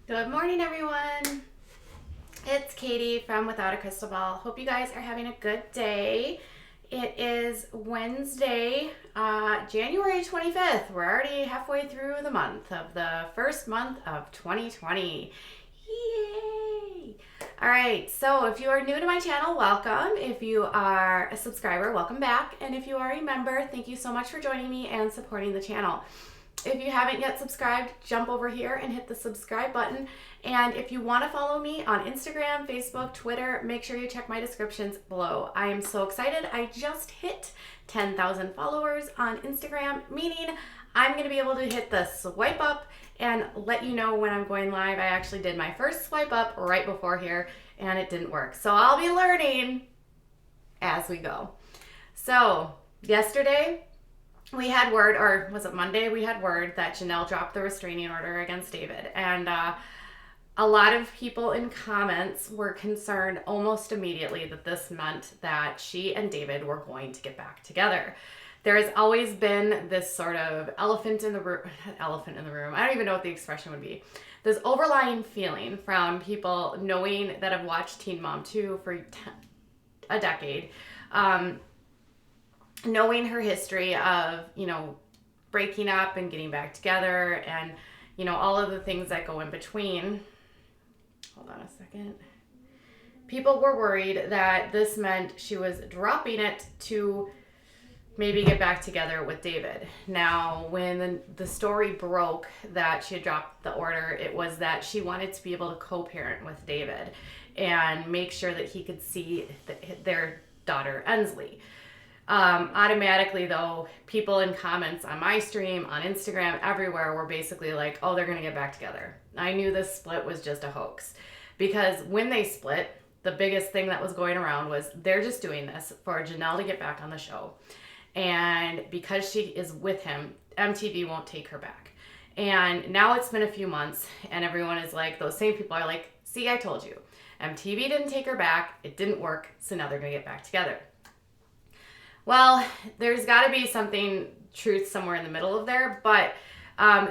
Good morning, everyone. It's Katie from Without a Crystal Ball. Hope you guys are having a good day. It is Wednesday, January 25th. We're already halfway through the month of the first month of 2020. Yay! All right, so if you are new to my channel, welcome. If you are a subscriber, welcome back. And if you are a member, thank you so much for joining me and supporting the channel. If you haven't yet subscribed, jump over here and hit the subscribe button. And if you want to follow me on Instagram, Facebook, Twitter, make sure you check my descriptions below. I am so excited. I just hit 10,000 followers on Instagram, meaning I'm going to be able to hit the swipe up and let you know when I'm going live. I actually did my first swipe up right before here and it didn't work. So I'll be learning as we go. So yesterday, we had word, or was it Monday? We had word that Jenelle dropped the restraining order against David. And a lot of people in comments were concerned almost immediately that this meant that she and David were going to get back together. There has always been this sort of elephant in the room. I don't even know what the expression would be. This overlying feeling from people knowing that have watched Teen Mom 2 for a decade. Knowing her history of, breaking up and getting back together and, all of the things that go in between. Hold on a second. People were worried that this meant she was dropping it to maybe get back together with David. Now, when the story broke that she had dropped the order, it was that she wanted to be able to co-parent with David and make sure that he could see their daughter, Ensley. Automatically, though, people in comments on my stream, on Instagram, everywhere were basically like, oh, they're going to get back together. I knew this split was just a hoax because when they split, the biggest thing that was going around was they're just doing this for Jenelle to get back on the show. And because she is with him, MTV won't take her back. And now it's been a few months and everyone is like, those same people are like, see, I told you. MTV didn't take her back. It didn't work. So now they're going to get back together. Well, there's got to be something, truth somewhere in the middle of there, but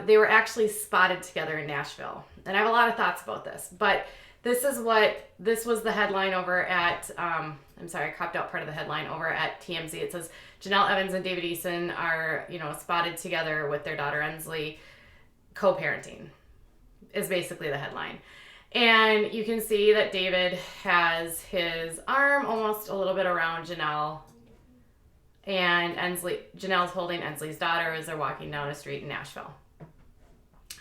they were actually spotted together in Nashville. And I have a lot of thoughts about this, but this was the headline over at, I cropped out part of the headline over at TMZ. It says, Jenelle Evans and David Eason are, spotted together with their daughter Ensley, co-parenting, is basically the headline. And you can see that David has his arm almost a little bit around Jenelle. And Jenelle's holding Ensley's daughter as they're walking down a street in Nashville.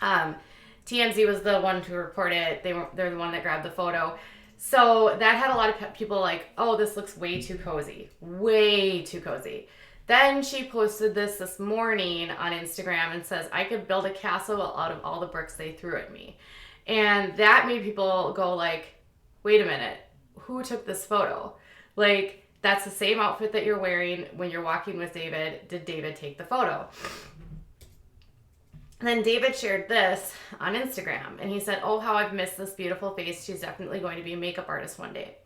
TMZ was the one to report it. They're the one that grabbed the photo. So that had a lot of people like, oh, this looks way too cozy. Way too cozy. Then she posted this morning on Instagram and says, I could build a castle out of all the bricks they threw at me. And that made people go like, wait a minute, who took this photo? Like, that's the same outfit that you're wearing when you're walking with David. Did David take the photo? And then David shared this on Instagram and he said, oh, how I've missed this beautiful face. She's definitely going to be a makeup artist one day.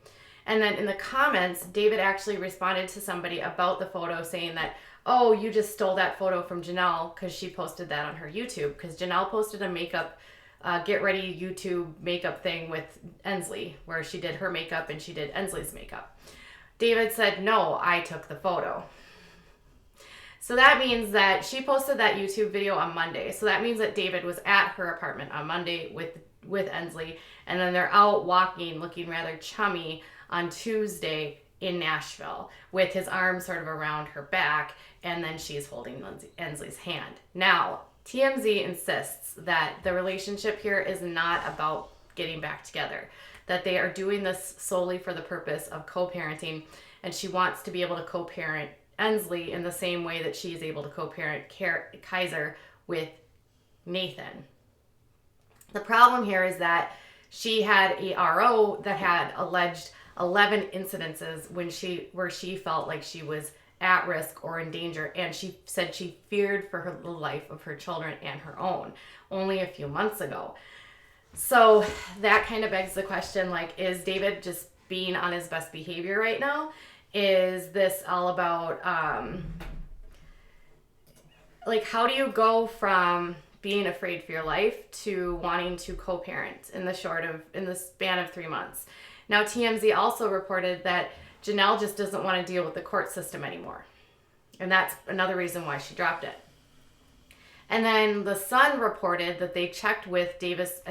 And then in the comments, David actually responded to somebody about the photo saying that, oh, you just stole that photo from Jenelle because she posted that on her YouTube, because Jenelle posted a makeup get ready YouTube makeup thing with Ensley where she did her makeup and she did Ensley's makeup. David said, no, I took the photo. So that means that she posted that YouTube video on Monday. So that means that David was at her apartment on Monday with Ensley. And then they're out walking, looking rather chummy on Tuesday in Nashville with his arm sort of around her back. And then she's holding Ensley's hand. Now, TMZ insists that the relationship here is not about getting back together, that they are doing this solely for the purpose of co-parenting, and she wants to be able to co-parent Ensley in the same way that she is able to co-parent Kaiser with Nathan. The problem here is that she had a RO that had alleged 11 incidences where she felt like she was at risk or in danger, and she said she feared for the life of her children and her own only a few months ago. So that kind of begs the question, like, is David just being on his best behavior right now? Is this all about, like, how do you go from being afraid for your life to wanting to co-parent in the span of 3 months. Now, TMZ also reported that Jenelle just doesn't want to deal with the court system anymore. And that's another reason why she dropped it. And then the Sun reported that they checked with Davis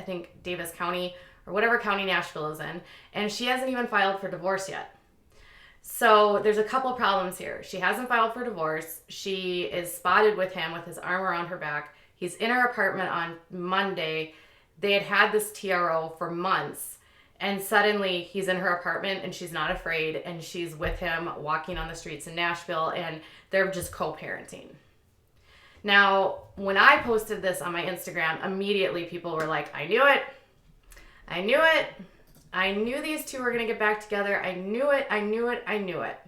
County, or whatever county Nashville is in, and she hasn't even filed for divorce yet. So there's a couple problems here. She hasn't filed for divorce. She is spotted with him with his arm around her back. He's in her apartment on Monday. They had this TRO for months. And suddenly he's in her apartment and she's not afraid. And she's with him walking on the streets in Nashville. And they're just co-parenting. Now, when I posted this on my Instagram, immediately people were like, I knew it. I knew it. I knew these two were going to get back together. I knew it. I knew it. I knew it.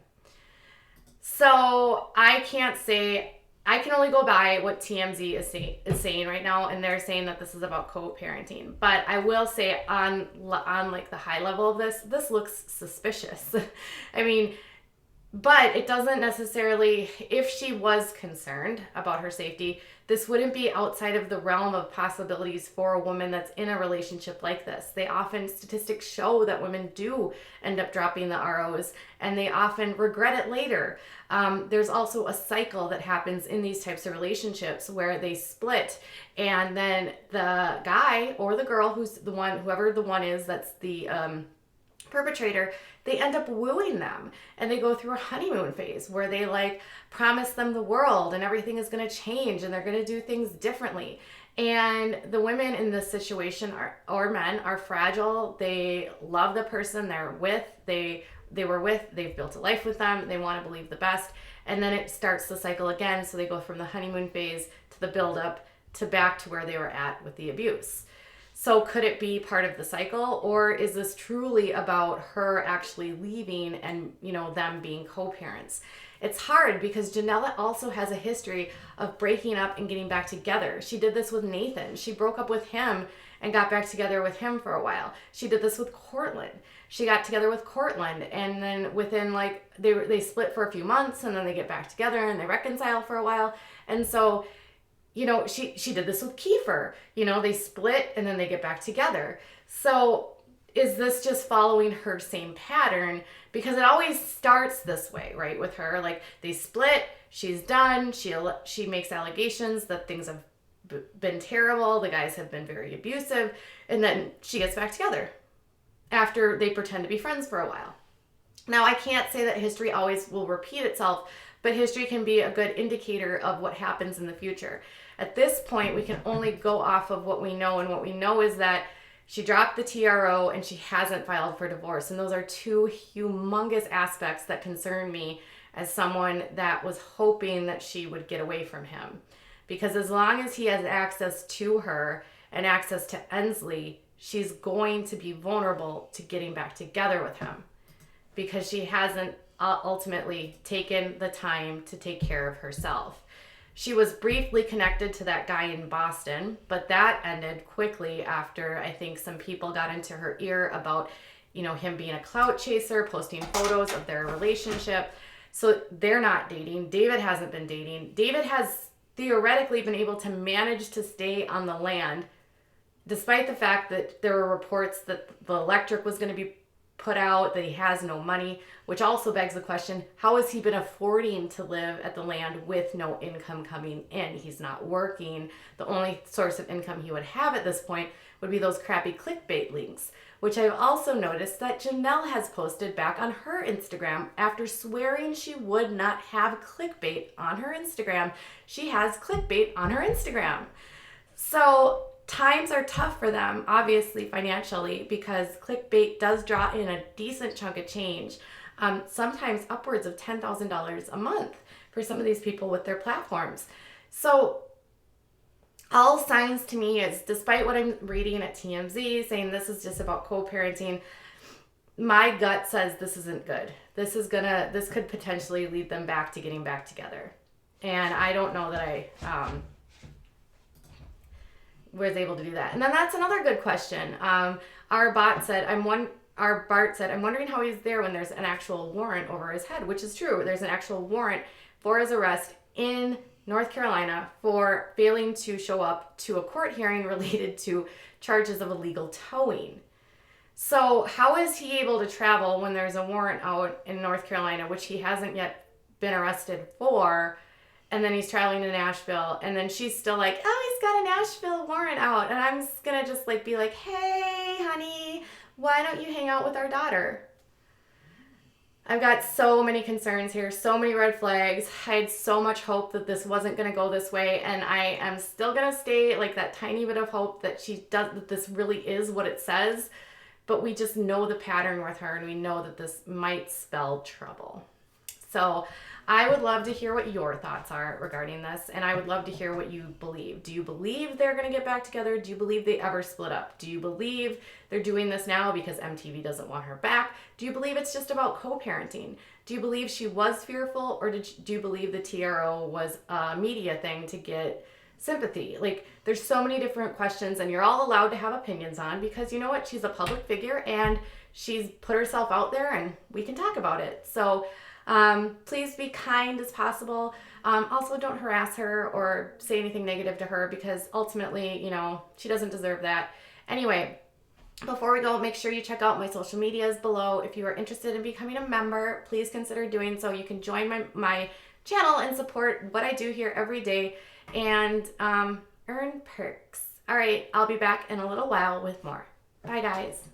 So I can't say, I can only go by what TMZ is saying right now. And they're saying that this is about co-parenting. But I will say on like the high level of this looks suspicious. I mean, but it doesn't necessarily, if she was concerned about her safety, this wouldn't be outside of the realm of possibilities for a woman that's in a relationship like this. Statistics show that women do end up dropping the ROs and they often regret it later. There's also a cycle that happens in these types of relationships where they split and then the guy or the girl whoever the one is that's the perpetrator, they end up wooing them and they go through a honeymoon phase where they like promise them the world and everything is going to change and they're going to do things differently. And the women in this situation or men are fragile. They love the person they've built a life with them. They want to believe the best. And then it starts the cycle again. So they go from the honeymoon phase to the buildup to back to where they were at with the abuse. So could it be part of the cycle, or is this truly about her actually leaving and, them being co-parents? It's hard because Jenelle also has a history of breaking up and getting back together. She did this with Nathan. She broke up with him and got back together with him for a while. She did this with Cortland. She got together with Cortland, and then within they split for a few months, and then they get back together and they reconcile for a while. And so she did this with Kiefer. They split and then they get back together. So is this just following her same pattern? Because it always starts this way, right? With her, like they split, she's done. She makes allegations that things have been terrible. The guys have been very abusive. And then she gets back together after they pretend to be friends for a while. Now, I can't say that history always will repeat itself, but history can be a good indicator of what happens in the future. At this point, we can only go off of what we know, and what we know is that she dropped the TRO and she hasn't filed for divorce. And those are two humongous aspects that concern me as someone that was hoping that she would get away from him. Because as long as he has access to her and access to Ensley, she's going to be vulnerable to getting back together with him because she hasn't ultimately taken the time to take care of herself. She was briefly connected to that guy in Boston, but that ended quickly after I think some people got into her ear about, him being a clout chaser, posting photos of their relationship. So they're not dating. David hasn't been dating. David has theoretically been able to manage to stay on the land, despite the fact that there were reports that the electric was going to be put out, that he has no money, which also begs the question, how has he been affording to live at the land with no income coming in? He's not working. The only source of income he would have at this point would be those crappy clickbait links, which I've also noticed that Jenelle has posted back on her Instagram after swearing she would not have clickbait on her Instagram. She has clickbait on her Instagram. So times are tough for them, obviously financially, because clickbait does draw in a decent chunk of change, sometimes upwards of $10,000 a month for some of these people with their platforms. So all signs to me is, despite what I'm reading at TMZ saying this is just about co-parenting, my gut says this isn't good. This could potentially lead them back to getting back together. And I don't know that I was able to do that. And then that's another good question. Our Bart said, I'm wondering how he's there when there's an actual warrant over his head, which is true. There's an actual warrant for his arrest in North Carolina for failing to show up to a court hearing related to charges of illegal towing. So how is he able to travel when there's a warrant out in North Carolina, which he hasn't yet been arrested for, and then he's traveling to Nashville, and then she's still like, oh, he's got a Nashville warrant out, and I'm just gonna just like be like, hey, honey, why don't you hang out with our daughter? I've got so many concerns here, so many red flags. I had so much hope that this wasn't going to go this way, and I am still going to stay like that tiny bit of hope that that this really is what it says, but we just know the pattern with her, and we know that this might spell trouble. So I would love to hear what your thoughts are regarding this, and I would love to hear what you believe. Do you believe they're going to get back together? Do you believe they ever split up? Do you believe they're doing this now because MTV doesn't want her back? Do you believe it's just about co-parenting? Do you believe she was fearful, or do you believe the TRO was a media thing to get sympathy? Like, there's so many different questions, and you're all allowed to have opinions on, because you know what? She's a public figure, and she's put herself out there, and we can talk about it. So please be kind as possible. Also, don't harass her or say anything negative to her, because ultimately, you know, she doesn't deserve that. Anyway, before we go, make sure you check out my social medias below. If you are interested in becoming a member, please consider doing so. You can join my channel and support what I do here every day, and earn perks. All right, I'll be back in a little while with more. Bye, guys.